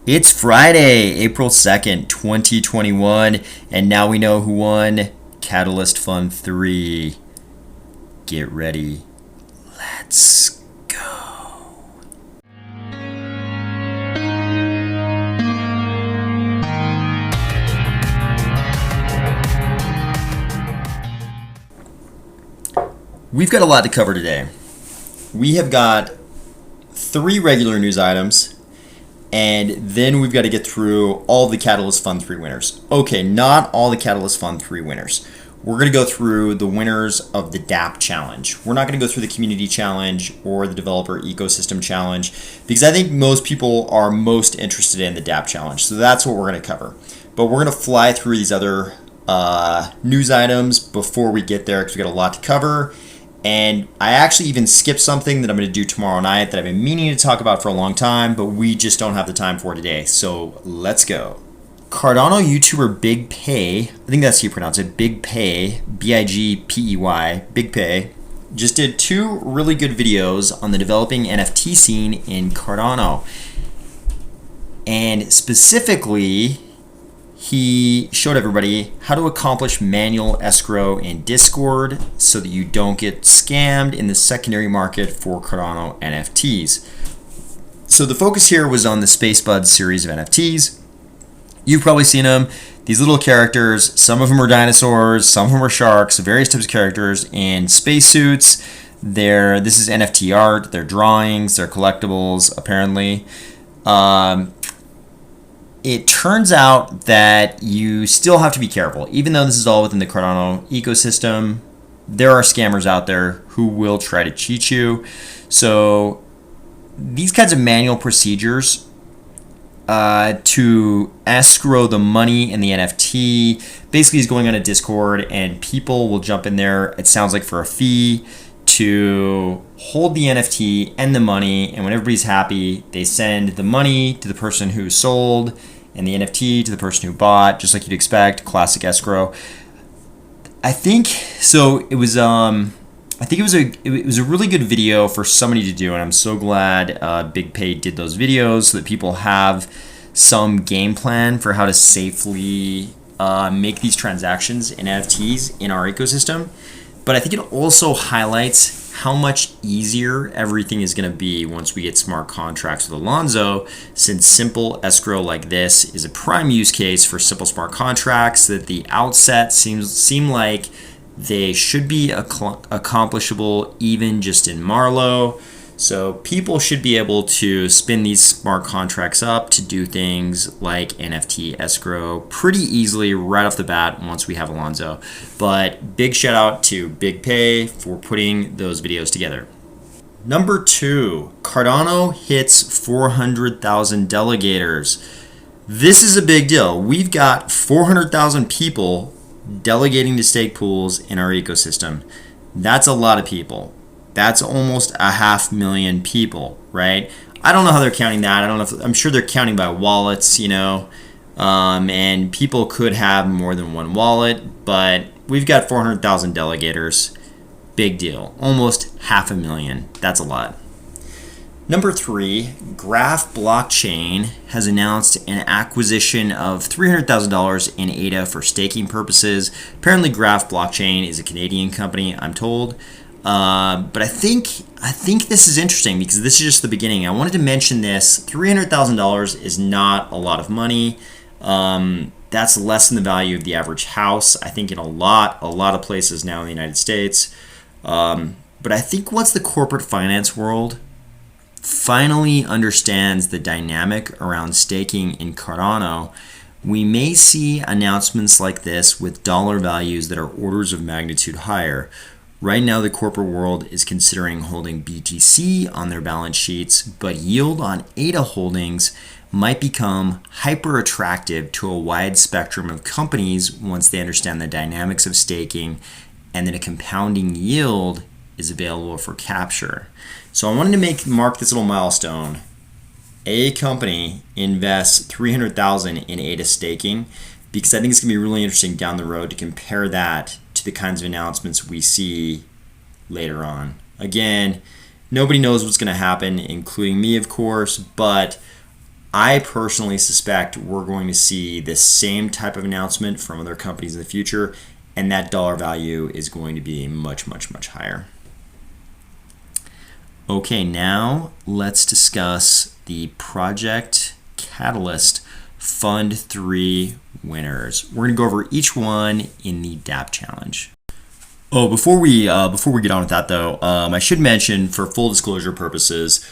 It's Friday, April 2nd, 2021, and now we know who won Catalyst Fund 3. Get ready. Let's go. We've got a lot to cover today. We have got 3 regular news items, and then we've got to get through all the Catalyst Fund 3 winners. Okay, not all the Catalyst Fund 3 winners. We're going to go through the winners of the DApp challenge. We're not going to go through the community challenge or the developer ecosystem challenge because I think most people are most interested in the DApp challenge. So that's what we're going to cover. But we're going to fly through these other news items before we get there because we've got a lot to cover. And I actually even skipped something that I'm going to do tomorrow night that I've been meaning to talk about for a long time, but we just don't have the time for today. So let's go. Cardano YouTuber Big Pay, I think that's how you pronounce it, Big Pay, B-I-G-P-E-Y, Big Pay, just did 2 really good videos on the developing NFT scene in Cardano. And specifically, he showed everybody how to accomplish manual escrow in Discord so that you don't get scammed in the secondary market for Cardano NFTs. So the focus here was on the Spacebuds series of NFTs. You've probably seen them. These little characters, some of them are dinosaurs, some of them are sharks, various types of characters in spacesuits. This is NFT art, they're drawings, they're collectibles, apparently. It turns out that you still have to be careful. Even though this is all within the Cardano ecosystem, there are scammers out there who will try to cheat you. So these kinds of manual procedures to escrow the money in the NFT basically is going on a Discord and people will jump in there, it sounds like for a fee, to hold the NFT and the money, and when everybody's happy, they send the money to the person who sold and the NFT to the person who bought, just like you'd expect, classic escrow. I think so. It was it was a really good video for somebody to do, and I'm so glad Big Pay did those videos so that people have some game plan for how to safely make these transactions in NFTs in our ecosystem. But I think it also highlights how much easier everything is going to be once we get smart contracts with Alonzo, since simple escrow like this is a prime use case for simple smart contracts that at the outset seem like they should be accomplishable even just in Marlowe. So people should be able to spin these smart contracts up to do things like NFT escrow pretty easily right off the bat once we have Alonzo. But big shout out to Big Pay for putting those videos together. Number 2, Cardano hits 400,000 delegators. This is a big deal. We've got 400,000 people delegating to stake pools in our ecosystem. That's a lot of people. That's almost 500,000 people, right? I don't know how they're counting that. I don't know I'm sure they're counting by wallets, and people could have more than one wallet, but we've got 400,000 delegators. Big deal. Almost 500,000. That's a lot. Number 3, Graph Blockchain has announced an acquisition of $300,000 in ADA for staking purposes. Apparently, Graph Blockchain is a Canadian company, I'm told. But I think this is interesting because this is just the beginning. I wanted to mention this. $300,000 is not a lot of money. That's less than the value of the average house, I think, in a lot of places now in the United States. But I think once the corporate finance world finally understands the dynamic around staking in Cardano, we may see announcements like this with dollar values that are orders of magnitude higher. Right now, the corporate world is considering holding BTC on their balance sheets, but yield on ADA holdings might become hyper attractive to a wide spectrum of companies once they understand the dynamics of staking and that a compounding yield is available for capture. So I wanted to mark this little milestone. A company invests $300,000 in ADA staking because I think it's going to be really interesting down the road to compare that to the kinds of announcements we see later on. Again, nobody knows what's going to happen, including me, of course, but I personally suspect we're going to see this same type of announcement from other companies in the future, and that dollar value is going to be much, much, much higher. Okay, now let's discuss the Project Catalyst Fund 3 winners. We're going to go over each one in the DApp challenge. Oh, before we get on with that though, I should mention, for full disclosure purposes,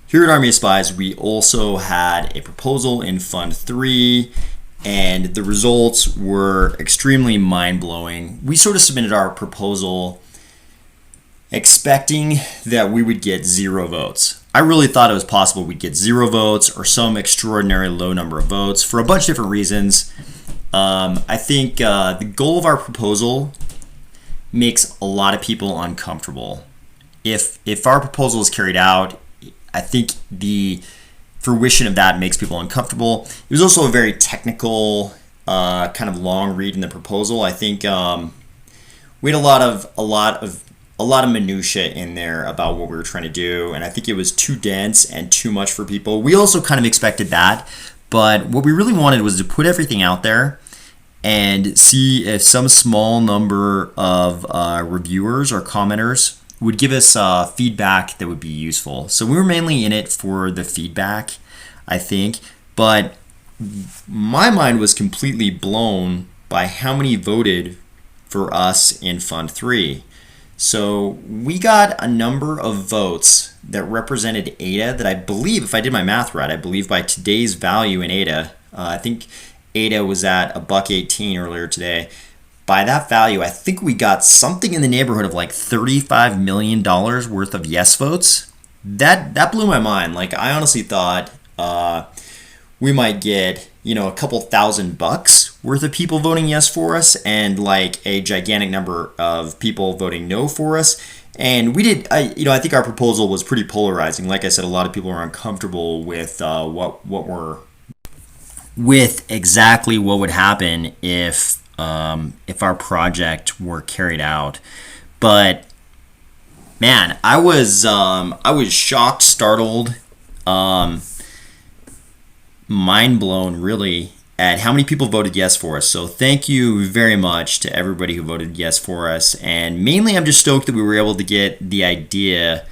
here at Army of Spies, we also had a proposal in Fund 3, and the results were extremely mind-blowing. We sort of submitted our proposal expecting that we would get 0 votes. I really thought it was possible we'd get 0 votes or some extraordinary low number of votes for a bunch of different reasons. I think the goal of our proposal makes a lot of people uncomfortable. If our proposal is carried out, I think the fruition of that makes people uncomfortable. It was also a very technical, kind of long read in the proposal. I think we had a lot of minutia in there about what we were trying to do, and I think it was too dense and too much for people. We also kind of expected that, but what we really wanted was to put everything out there and see if some small number of reviewers or commenters would give us feedback that would be useful. So we were mainly in it for the feedback, I think, but my mind was completely blown by how many voted for us in Fund 3. So we got a number of votes that represented ADA that I believe, if I did my math right, I believe by today's value in ADA, I think ADA was at $1.18 earlier today. By that value, I think we got something in the neighborhood of like $35 million worth of yes votes. That blew my mind. Like, I honestly thought we might get, a couple $1,000 worth of people voting yes for us, and like a gigantic number of people voting no for us. And we did, I think our proposal was pretty polarizing. Like I said, a lot of people were uncomfortable with with exactly what would happen if our project were carried out. But man, I was shocked, startled, mind blown, really, at how many people voted yes for us. So thank you very much to everybody who voted yes for us. And mainly, I'm just stoked that we were able to get the idea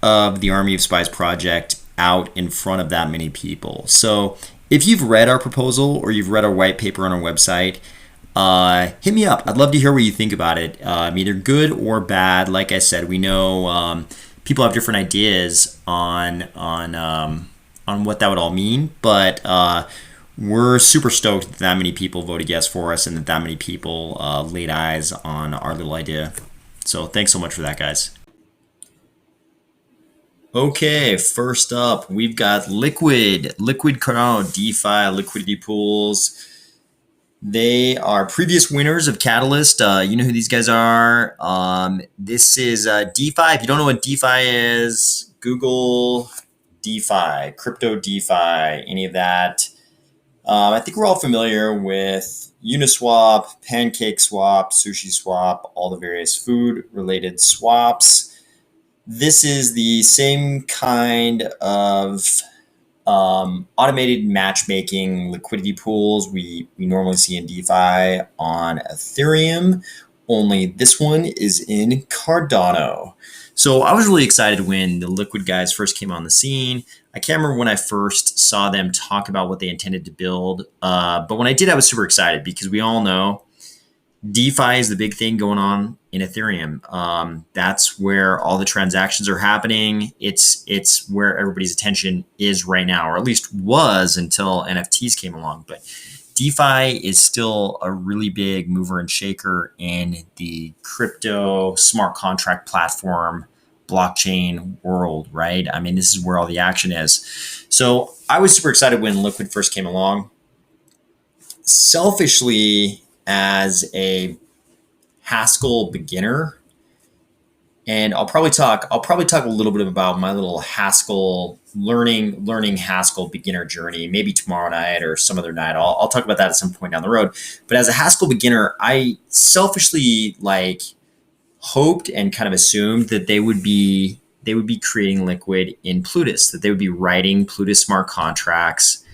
of the Army of Spies project out in front of that many people. So if you've read our proposal or you've read our white paper on our website, hit me up. I'd love to hear what you think about it, either good or bad. Like I said, we know people have different ideas on what that would all mean, but we're super stoked that many people voted yes for us and that many people laid eyes on our little idea. So thanks so much for that, guys. Okay, first up, we've got Liquid Cardano DeFi liquidity pools. They are previous winners of Catalyst. You know who these guys are. This is DeFi. If you don't know what DeFi is, Google DeFi, crypto DeFi, any of that. I think we're all familiar with Uniswap, PancakeSwap, SushiSwap, all the various food-related swaps. This is the same kind of automated matchmaking liquidity pools we normally see in DeFi on Ethereum, only this one is in Cardano. So I was really excited when the Liquid guys first came on the scene. I can't remember when I first saw them talk about what they intended to build, but when I did, I was super excited because we all know DeFi is the big thing going on in Ethereum. That's where all the transactions are happening. It's where everybody's attention is right now, or at least was until NFTs came along. But DeFi is still a really big mover and shaker in the crypto smart contract platform blockchain world, right? I mean, this is where all the action is. So I was super excited when Liquid first came along. Selfishly, as a Haskell beginner, and I'll probably talk a little bit about my little Haskell learning Haskell beginner journey, maybe tomorrow night or some other night. I'll talk about that at some point down the road. But as a Haskell beginner, I selfishly hoped and kind of assumed that they would be they would be creating Liquid in Plutus, that they would be writing Plutus smart contracts.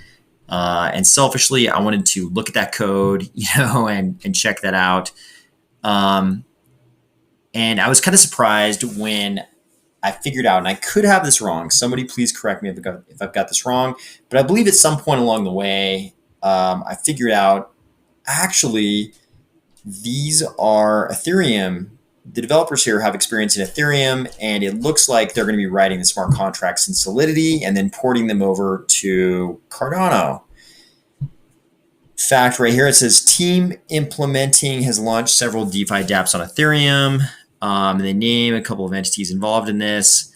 And selfishly, I wanted to look at that code, and check that out. Um, and I was kind of surprised when I figured out, and I could have this wrong. Somebody please correct me if I've got this wrong. But I believe at some point along the way, I figured out actually these are Ethereum. The developers here have experience in Ethereum, and it looks like they're going to be writing the smart contracts in Solidity and then porting them over to Cardano. Fact right here, it says team implementing has launched several DeFi dApps on Ethereum. And they name a couple of entities involved in this.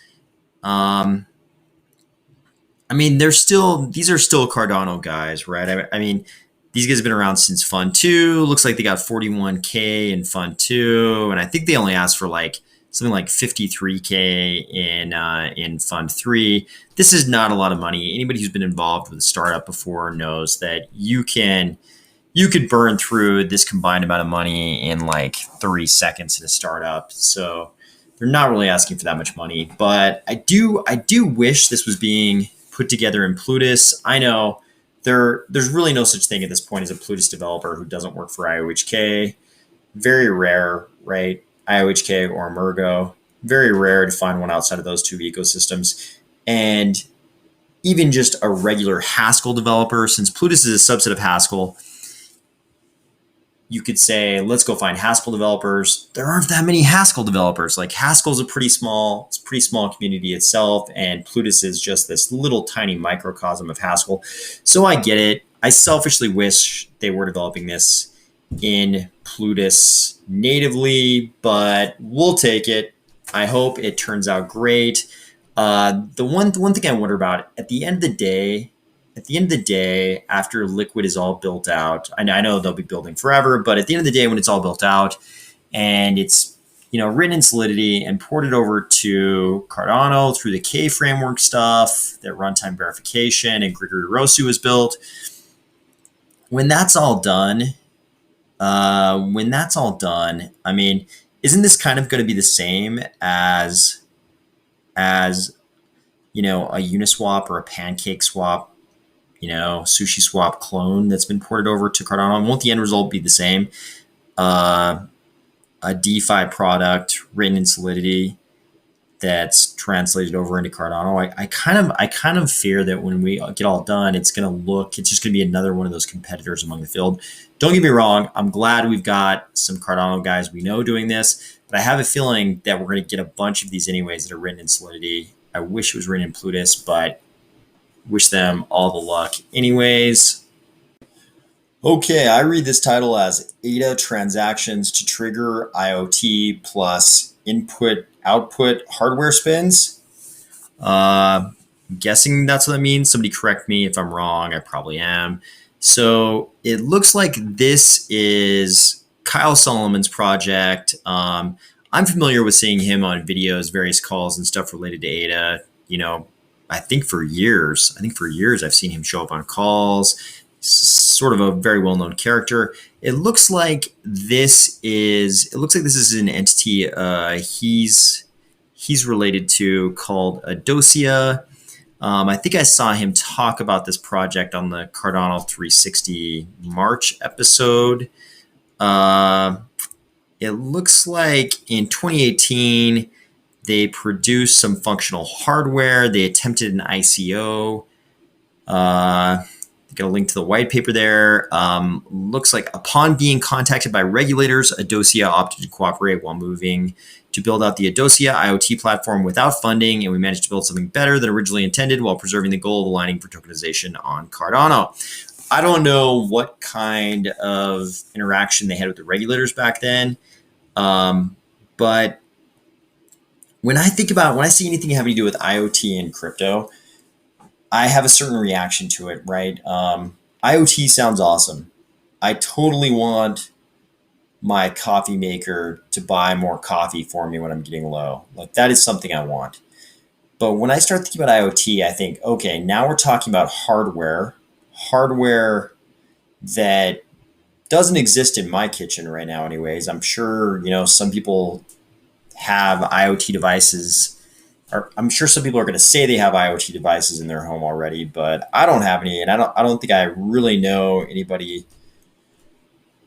These are still Cardano guys, right? These guys have been around since Fund 2. Looks like they got 41K in Fund 2. And I think they only asked for something like 53K in Fund 3. This is not a lot of money. Anybody who's been involved with a startup before knows that you could burn through this combined amount of money in 3 seconds in a startup. So they're not really asking for that much money. But I do wish this was being put together in Plutus. I know there's really no such thing at this point as a Plutus developer who doesn't work for IOHK. Very rare, right? IOHK or Emergo. Very rare to find one outside of those two ecosystems. And even just a regular Haskell developer, since Plutus is a subset of Haskell, you could say, let's go find Haskell developers. There aren't that many Haskell developers. Haskell's a pretty small community itself, and Plutus is just this little tiny microcosm of Haskell. So I get it. I selfishly wish they were developing this in Plutus natively, but we'll take it. I hope it turns out great. The one thing I wonder about at the end of the day, after Liquid is all built out, I know they'll be building forever, but at the end of the day, when it's all built out and it's written in Solidity and ported over to Cardano through the K framework stuff, that runtime verification and Grigory Rosu is built. When that's all done, isn't this kind of going to be the same as a Uniswap or a Pancake Swap, Sushi Swap clone that's been ported over to Cardano? And won't the end result be the same? A DeFi product written in Solidity that's translated over into Cardano. I kind of fear that when we get all done, it's just going to be another one of those competitors among the field. Don't get me wrong. I'm glad we've got some Cardano guys we know doing this, but I have a feeling that we're going to get a bunch of these anyways that are written in Solidity. I wish it was written in Plutus, but wish them all the luck anyways. Okay, I read this title as ADA transactions to trigger IoT plus input-output hardware spins. I'm guessing that's what that means. Somebody correct me if I'm wrong. I probably am. So it looks like this is Kyle Solomon's project. I'm familiar with seeing him on videos, various calls and stuff related to ADA. I think for years I've seen him show up on calls. Sort of a very well-known character. It looks like this is an entity he's related to called Adosia. I think I saw him talk about this project on the Cardano 360 March episode. It looks like in 2018 they produced some functional hardware. They attempted an ICO. Got a link to the white paper there. Looks like upon being contacted by regulators, Adosia opted to cooperate while moving to build out the Adosia IoT platform without funding, and we managed to build something better than originally intended while preserving the goal of aligning for tokenization on Cardano. I don't know what kind of interaction they had with the regulators back then, but when I see anything having to do with IoT and crypto, I have a certain reaction to it, right? IoT sounds awesome. I totally want my coffee maker to buy more coffee for me when I'm getting low. That is something I want. But when I start thinking about IoT, I think, okay, now we're talking about hardware that doesn't exist in my kitchen right now anyways. I'm sure, some people have IoT devices I'm sure some people are going to say they have IoT devices in their home already, but I don't have any, and I don't think I really know anybody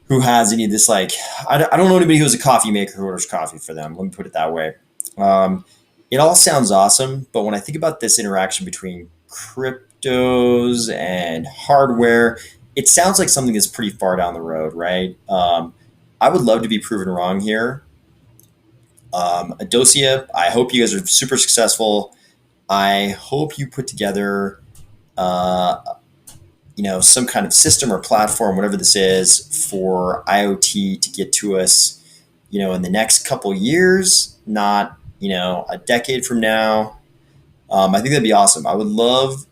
who has any of this. Like, I don't know anybody who has a coffee maker who orders coffee for them. Let me put it that way. Um, it all sounds awesome, but when I think about this interaction between cryptos and hardware, it sounds like something that's pretty far down the road, right? I would love to be proven wrong here. Adosia, I hope you guys are super successful. I hope you put together, uh, some kind of system or platform, whatever this is, for IoT to get to us, in the next couple years, not, a decade from now. I think that'd be awesome. I would love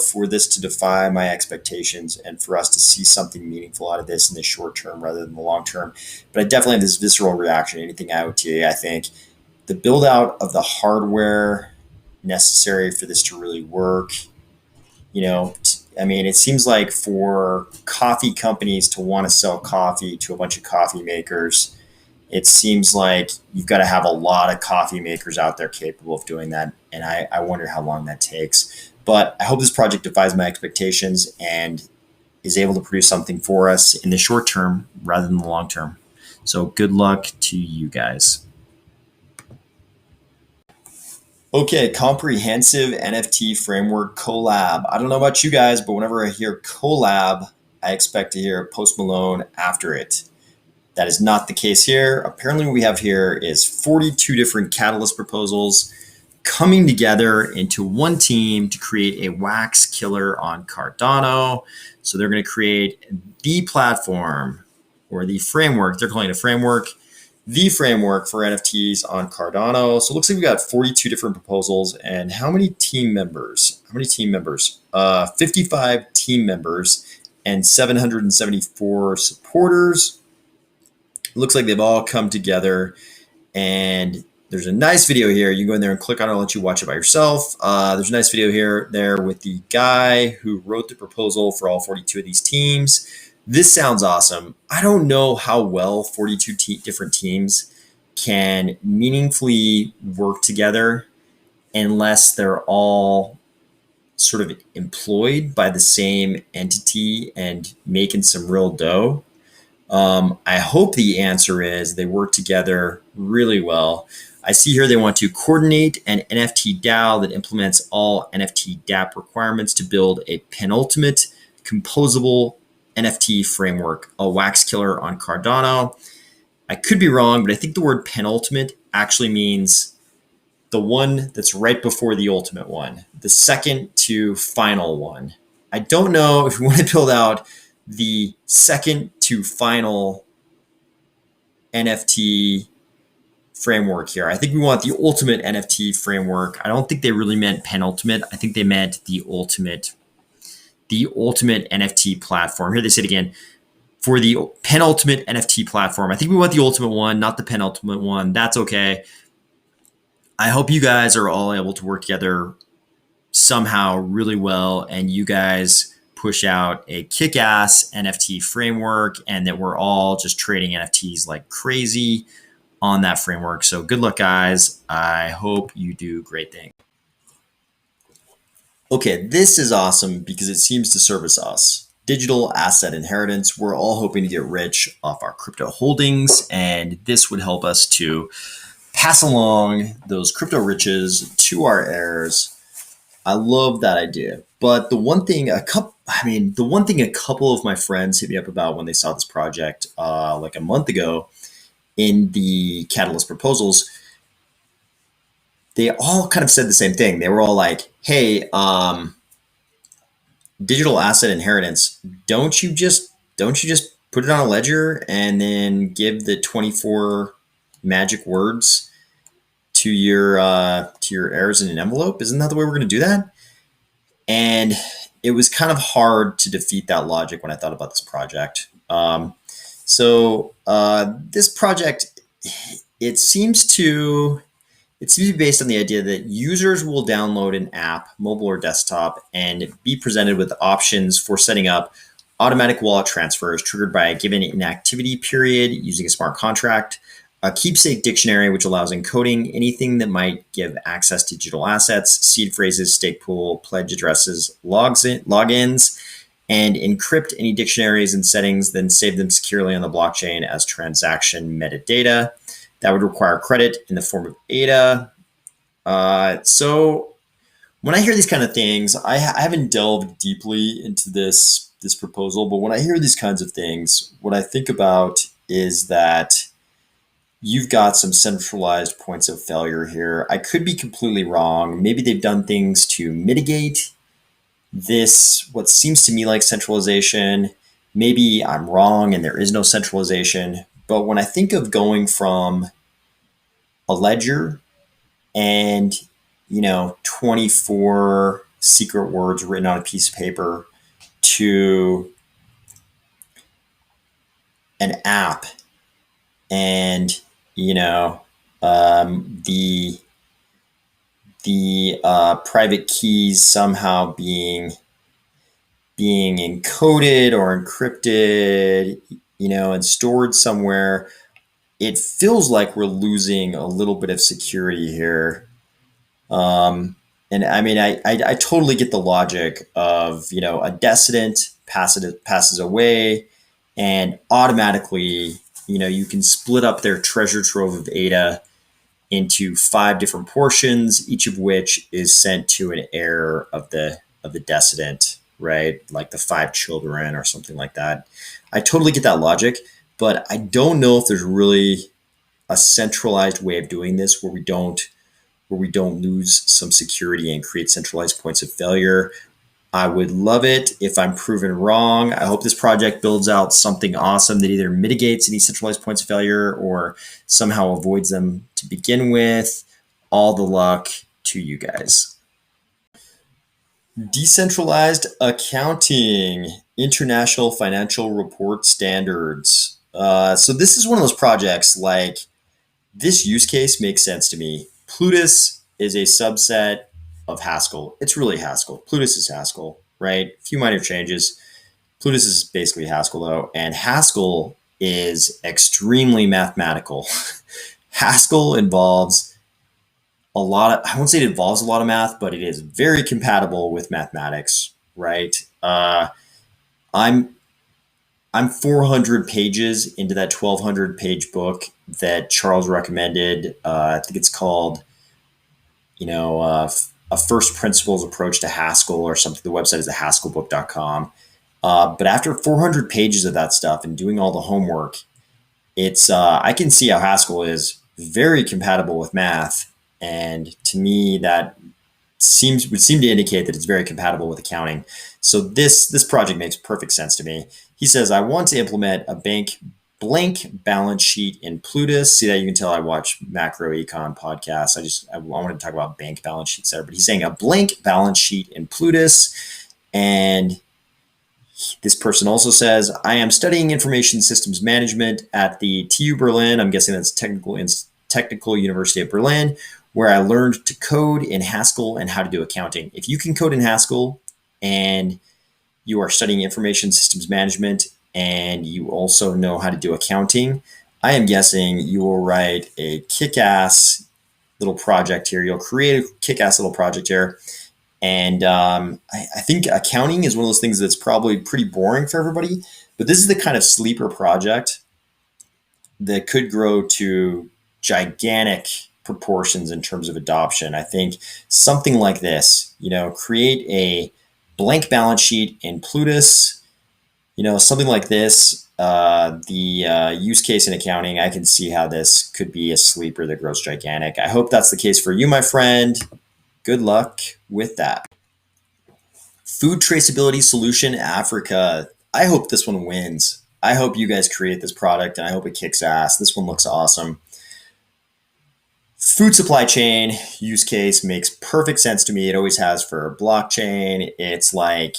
for this to defy my expectations and for us to see something meaningful out of this in the short term rather than the long term. But I definitely have this visceral reaction to anything IoT. I think the build out of the hardware necessary for this to really work, I mean, it seems like for coffee companies to want to sell coffee to a bunch of coffee makers, it seems like you've got to have a lot of coffee makers out there capable of doing that. And I wonder how long that takes. But I hope this project defies my expectations and is able to produce something for us in the short term rather than the long term. So good luck to you guys. Okay, comprehensive NFT framework collab. I don't know about you guys, but whenever I hear collab, I expect to hear Post Malone after it. That is not the case here. Apparently, what we have here is 42 different catalyst proposals coming together into one team to create a wax killer on Cardano. So they're going to create the platform or the framework. They're calling it a framework, the framework for NFTs on Cardano. So it looks like we got 42 different proposals. And how many team members? 55 team members and 774 supporters. Looks like they've all come together, and there's a nice video here. You can go in there and click on it. I'll let you watch it by yourself. There's a nice video here there with the guy who wrote the proposal for all 42 of these teams. This sounds awesome. I don't know how well 42 different teams can meaningfully work together unless they're all sort of employed by the same entity and making some real dough. I hope the answer is they work together really well. I see here they want to coordinate an NFT DAO that implements all NFT DApp requirements to build a penultimate composable NFT framework, a wax killer on Cardano. I could be wrong, but I think the word penultimate actually means the one that's right before the ultimate one, the second to final one. I don't know if we want to build out the second to final NFT framework here. I think we want the ultimate NFT framework. I don't think they really meant penultimate. I think they meant the ultimate NFT platform. Here they said again, for the penultimate NFT platform. I think we want the ultimate one, not the penultimate one. That's okay. I hope you guys are all able to work together somehow really well, and you guys push out a kick-ass NFT framework, and that we're all just trading NFTs like crazy on that framework. So good luck, guys. I hope you do great things. Okay, this is awesome because it seems to service us. Digital asset inheritance. We're all hoping to get rich off our crypto holdings, and this would help us to pass along those crypto riches to our heirs. I love that idea. But the one thing a couple of my friends hit me up about when they saw this project like a month ago in the Catalyst proposals, they all kind of said the same thing. They were all like, "Hey, digital asset inheritance, don't you just put it on a ledger and then give the 24 magic words to your heirs in an envelope? Isn't that the way we're going to do that?" And it was kind of hard to defeat that logic when I thought about this project. This project, it seems to be based on the idea that users will download an app, mobile or desktop, and be presented with options for setting up automatic wallet transfers triggered by a given inactivity period using a smart contract. A keepsake dictionary, which allows encoding anything that might give access to digital assets, seed phrases, stake pool, pledge addresses, logins, and encrypt any dictionaries and settings, then save them securely on the blockchain as transaction metadata. That would require credit in the form of ADA. So when I hear these kind of things, I haven't delved deeply into this proposal, but when I hear these kinds of things, what I think about is that you've got some centralized points of failure here. I could be completely wrong. Maybe they've done things to mitigate this, what seems to me like centralization. Maybe I'm wrong and there is no centralization. But when I think of going from a ledger and, 24 secret words written on a piece of paper to an app and, the private keys somehow being encoded or encrypted, and stored somewhere, it feels like we're losing a little bit of security here. And I mean, I totally get the logic of, a decedent passes away and automatically, you can split up their treasure trove of ADA into 5 different portions, each of which is sent to an heir of the decedent, right? Like the 5 children or something like that. I totally get that logic, but I don't know if there's really a centralized way of doing this where we don't lose some security and create centralized points of failure. I would love it if I'm proven wrong. I hope this project builds out something awesome that either mitigates any centralized points of failure or somehow avoids them to begin with. All the luck to you guys. Decentralized Accounting, International Financial Report Standards. So this is one of those projects like this use case makes sense to me. Plutus is a subset of Haskell. It's really Haskell. Plutus is Haskell, right? A few minor changes. Plutus is basically Haskell though, and Haskell is extremely mathematical. Haskell involves a lot of, I won't say it involves a lot of math, but it is very compatible with mathematics, right? I'm I'm 400 pages into that 1,200 page book that Charles recommended. I think it's called, a first principles approach to Haskell or something. The website is thehaskellbook.com. But after 400 pages of that stuff and doing all the homework, it's I can see how Haskell is very compatible with math, and to me that would seem to indicate that it's very compatible with accounting. So this project makes perfect sense to me. He says, I want to implement a blank balance sheet in Plutus. See that, you can tell I watch macro econ podcasts. I wanted to talk about bank balance sheets there, but he's saying a blank balance sheet in Plutus. And this person also says, I am studying information systems management at the TU Berlin. I'm guessing that's Technical University of Berlin, where I learned to code in Haskell and how to do accounting. If you can code in Haskell and you are studying information systems management and you also know how to do accounting, I am guessing you will write a kick-ass little project here. You'll create a kick-ass little project here. And I think accounting is one of those things that's probably pretty boring for everybody, but this is the kind of sleeper project that could grow to gigantic proportions in terms of adoption. I think something like this, create a blank balance sheet in Plutus, something like this, the use case in accounting, I can see how this could be a sleeper that grows gigantic. I hope that's the case for you, my friend. Good luck with that. Food Traceability Solution Africa. I hope this one wins. I hope you guys create this product and I hope it kicks ass. This one looks awesome. Food supply chain use case makes perfect sense to me. It always has for blockchain. It's like,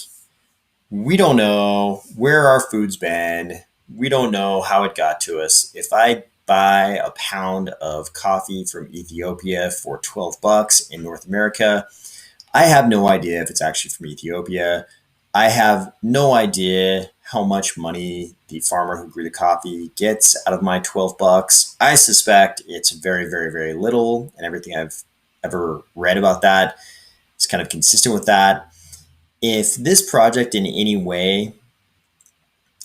we don't know where our food's been. We don't know how it got to us. If I buy a pound of coffee from Ethiopia for $12 in North America, I have no idea if it's actually from Ethiopia. I have no idea how much money the farmer who grew the coffee gets out of my $12. I suspect it's very, very, very little, and everything I've ever read about that is kind of consistent with that. If this project in any way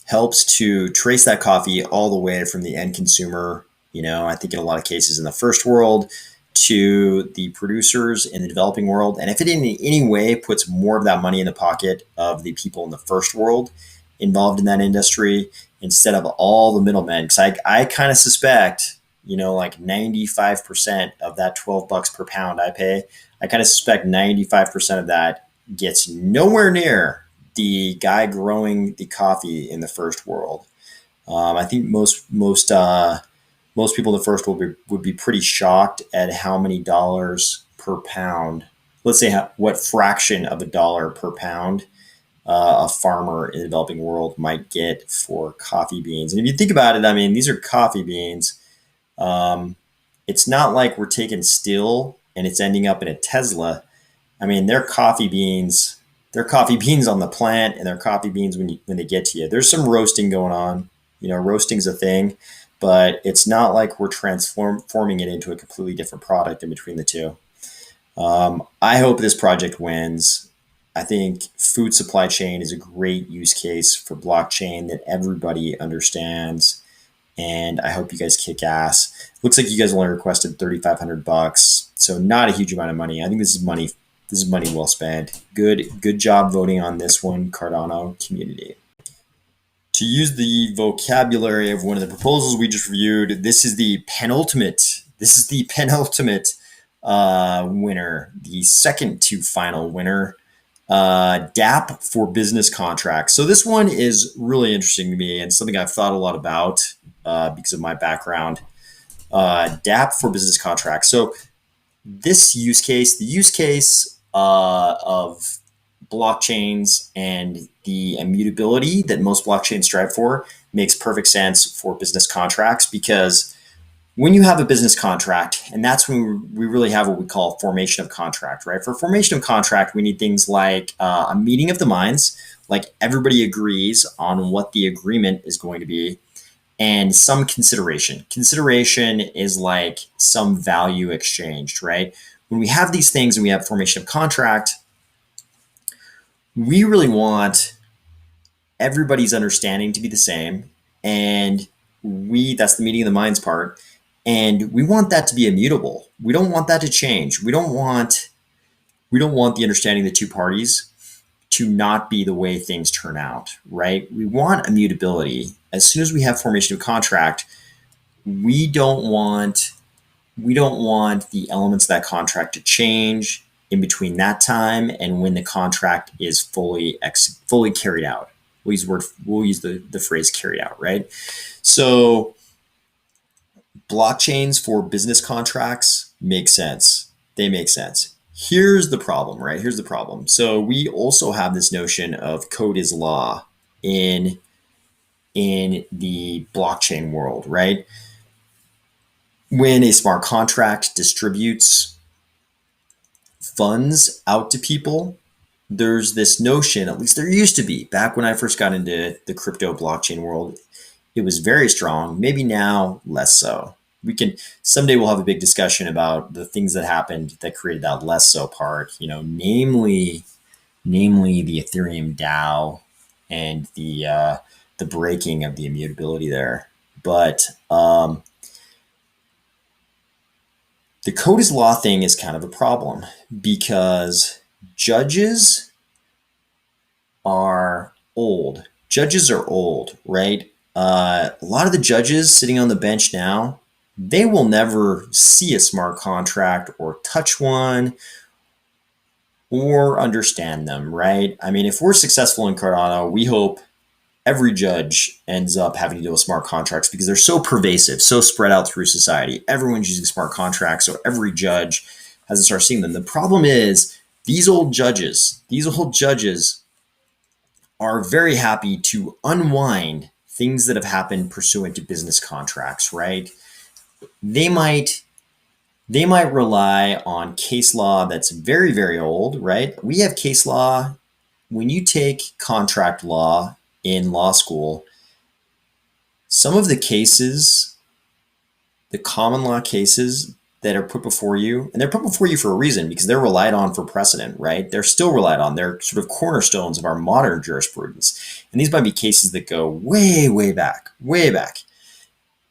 helps to trace that coffee all the way from the end consumer, I think in a lot of cases in the first world to the producers in the developing world. And if it in any way puts more of that money in the pocket of the people in the first world involved in that industry instead of all the middlemen, because I kind of suspect, like 95% of that $12 per pound I pay, I kind of suspect 95% of that gets nowhere near the guy growing the coffee in the first world. I think most people in the first world would be pretty shocked at how many dollars per pound. Let's say what fraction of a dollar per pound a farmer in the developing world might get for coffee beans. And if you think about it, I mean, these are coffee beans. It's not like we're taking still and it's ending up in a Tesla. I mean, they're coffee beans. They're coffee beans on the plant, and they're coffee beans when they get to you. There's some roasting going on. Roasting's a thing, but it's not like we're transforming it into a completely different product in between the two. I hope this project wins. I think food supply chain is a great use case for blockchain that everybody understands. And I hope you guys kick ass. Looks like you guys only requested $3,500, so not a huge amount of money. I think this is money. This is money well spent. Good job voting on this one, Cardano community. To use the vocabulary of one of the proposals we just reviewed, this is the penultimate. This is the penultimate winner, the second to final winner. DApp for business contracts. So this one is really interesting to me and something I've thought a lot about because of my background. DApp for business contracts. So this use case, the use case of blockchains and the immutability that most blockchains strive for makes perfect sense for business contracts, because when you have a business contract, and that's when we really have what we call formation of contract, right? For formation of contract, we need things like a meeting of the minds, like everybody agrees on what the agreement is going to be, and some consideration. Consideration is like some value exchanged, right? When we have these things and we have formation of contract, we really want everybody's understanding to be the same. And that's the meeting of the minds part. And we want that to be immutable. We don't want that to change. We don't want the understanding of the two parties to not be the way things turn out, right? We want immutability. As soon as we have formation of contract, we don't want the elements of that contract to change in between that time and when the contract is fully carried out. We'll use the phrase carried out, right? So blockchains for business contracts make sense. They make sense. Here's the problem, right? Here's the problem. So we also have this notion of code is law in the blockchain world, right? When a smart contract distributes funds out to people, there's this notion, at least there used to be, back when I first got into the crypto blockchain world, it was very strong. Maybe now less so. Someday we'll have a big discussion about the things that happened that created that less so part, namely the Ethereum DAO and the breaking of the immutability there. But the code is law thing is kind of a problem because judges are old. Judges are old, right? A lot of the judges sitting on the bench now, they will never see a smart contract or touch one or understand them, right? I mean, if we're successful in Cardano, we hope every judge ends up having to deal with smart contracts because they're so pervasive, so spread out through society. Everyone's using smart contracts, so every judge has to start seeing them. The problem is these old judges are very happy to unwind things that have happened pursuant to business contracts, right? They might rely on case law that's very, very old, right? We have case law. When you take contract law in law school, some of the cases, the common law cases that are put before you, and they're put before you for a reason because they're relied on for precedent, right? They're still relied on. They're sort of cornerstones of our modern jurisprudence. And these might be cases that go way, way back, way back.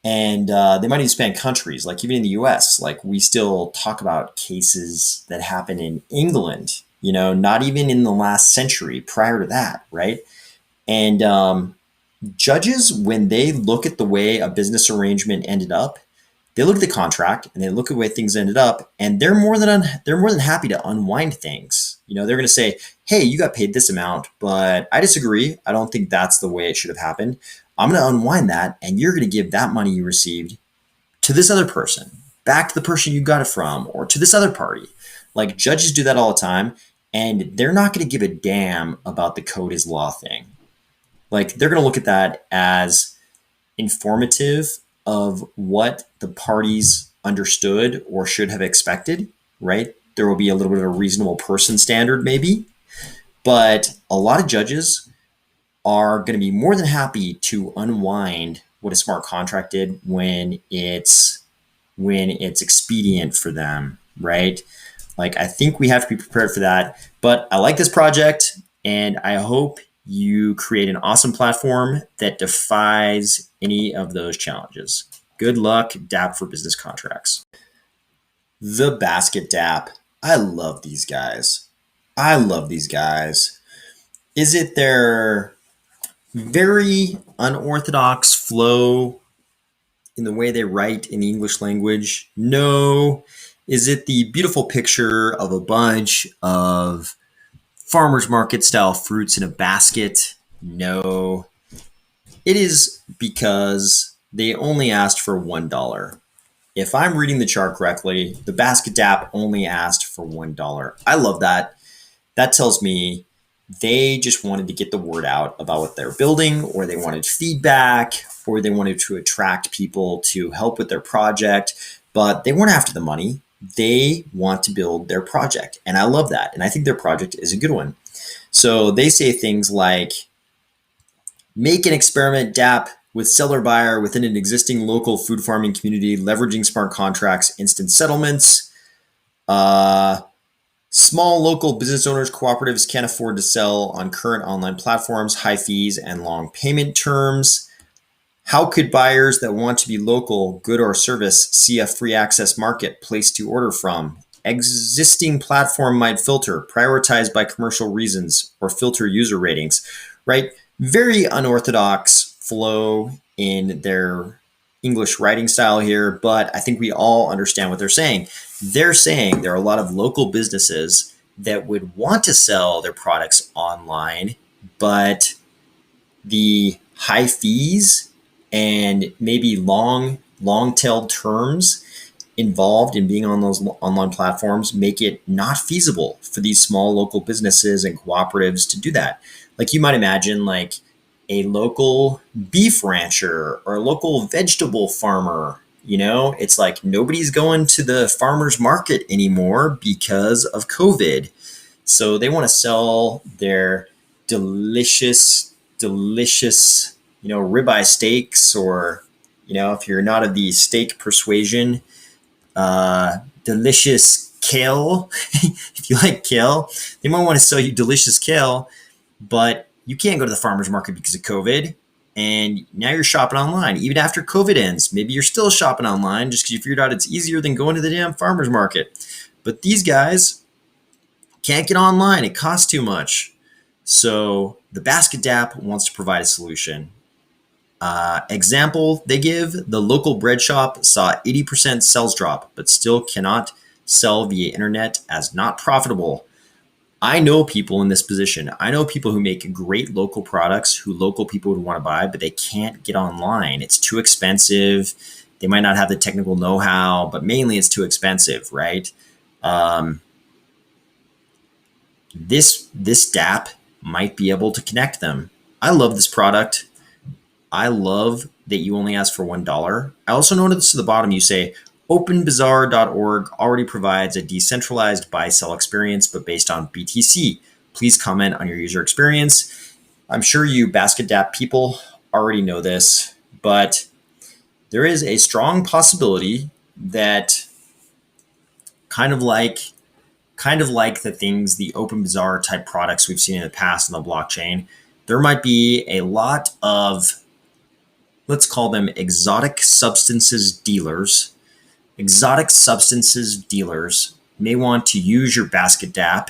And they might even span countries, like even in the US, like we still talk about cases that happen in England, not even in the last century prior to that, right? And judges, when they look at the way a business arrangement ended up, they look at the contract and they look at the way things ended up, and they're more than happy to unwind things. They're going to say, "Hey, you got paid this amount, but I disagree. I don't think that's the way it should have happened. I'm going to unwind that, and you're going to give that money you received to this other person, back to the person you got it from, or to this other party." Like judges do that all the time, and they're not going to give a damn about the code is law thing. Like they're going to look at that as informative of what the parties understood or should have expected, right? There will be a little bit of a reasonable person standard maybe, but a lot of judges are going to be more than happy to unwind what a smart contract did when it's expedient for them, right? Like I think we have to be prepared for that. But I like this project, and I hope you create an awesome platform that defies any of those challenges. Good luck, DApp for Business Contracts. The Basketdap. I love these guys. Is it their very unorthodox flow in the way they write in the English language? No. Is it the beautiful picture of a bunch of farmer's market style fruits in a basket? No. It is because they only asked for $1. If I'm reading the chart correctly, the Basketdap only asked for $1. I love that. That tells me they just wanted to get the word out about what they're building, or they wanted feedback, or they wanted to attract people to help with their project, but they weren't after the money. They want to build their project. And I love that. And I think their project is a good one. So they say things like, make an experiment DApp with seller buyer within an existing local food farming community, leveraging smart contracts, instant settlements. Small local business owners, cooperatives can't afford to sell on current online platforms, high fees and long payment terms. How could buyers that want to be local, good or service, see a free access market place to order from? Existing platform might filter, prioritize by commercial reasons, or filter user ratings, right? Very unorthodox flow in their English writing style here, but I think we all understand what they're saying. They're saying there are a lot of local businesses that would want to sell their products online, but the high fees and maybe long-tailed terms involved in being on those online platforms make it not feasible for these small local businesses and cooperatives to do that. Like you might imagine like a local beef rancher or a local vegetable farmer, it's like nobody's going to the farmer's market anymore because of COVID. So they want to sell their delicious, ribeye steaks, or, if you're not of the steak persuasion, delicious kale. If you like kale, they might want to sell you delicious kale, but you can't go to the farmer's market because of COVID. And now you're shopping online. Even after COVID ends, maybe you're still shopping online just because you figured out it's easier than going to the damn farmer's market. But these guys can't get online. It costs too much. So the Basketdap wants to provide a solution. Example they give, the local bread shop saw 80% sales drop, but still cannot sell via internet as not profitable. I know people in this position. I know people who make great local products who local people would want to buy, but they can't get online. It's too expensive. They might not have the technical know-how, but mainly it's too expensive, right? This DApp might be able to connect them. I love this product. I love that you only ask for $1. I also noticed to the bottom you say, openbazaar.org already provides a decentralized buy-sell experience, but based on BTC. Please comment on your user experience. I'm sure you Basketdap people already know this, but there is a strong possibility that kind of like the things, the open bazaar type products we've seen in the past on the blockchain, there might be a lot of, let's call them exotic substances dealers. Exotic substances dealers may want to use your Basketdap,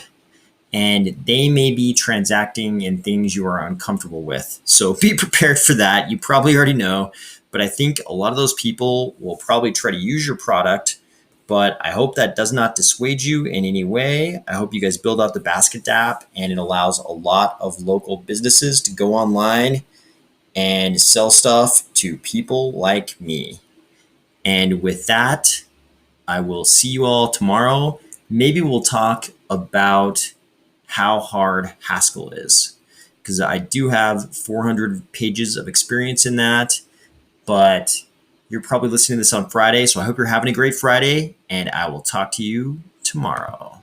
and they may be transacting in things you are uncomfortable with. So be prepared for that. You probably already know, but I think a lot of those people will probably try to use your product. But I hope that does not dissuade you in any way. I hope you guys build out the Basketdap, and it allows a lot of local businesses to go online and sell stuff to people like me. And with that, I will see you all tomorrow. Maybe we'll talk about how hard Haskell is, because I do have 400 pages of experience in that. But you're probably listening to this on Friday, so I hope you're having a great Friday, and I will talk to you tomorrow.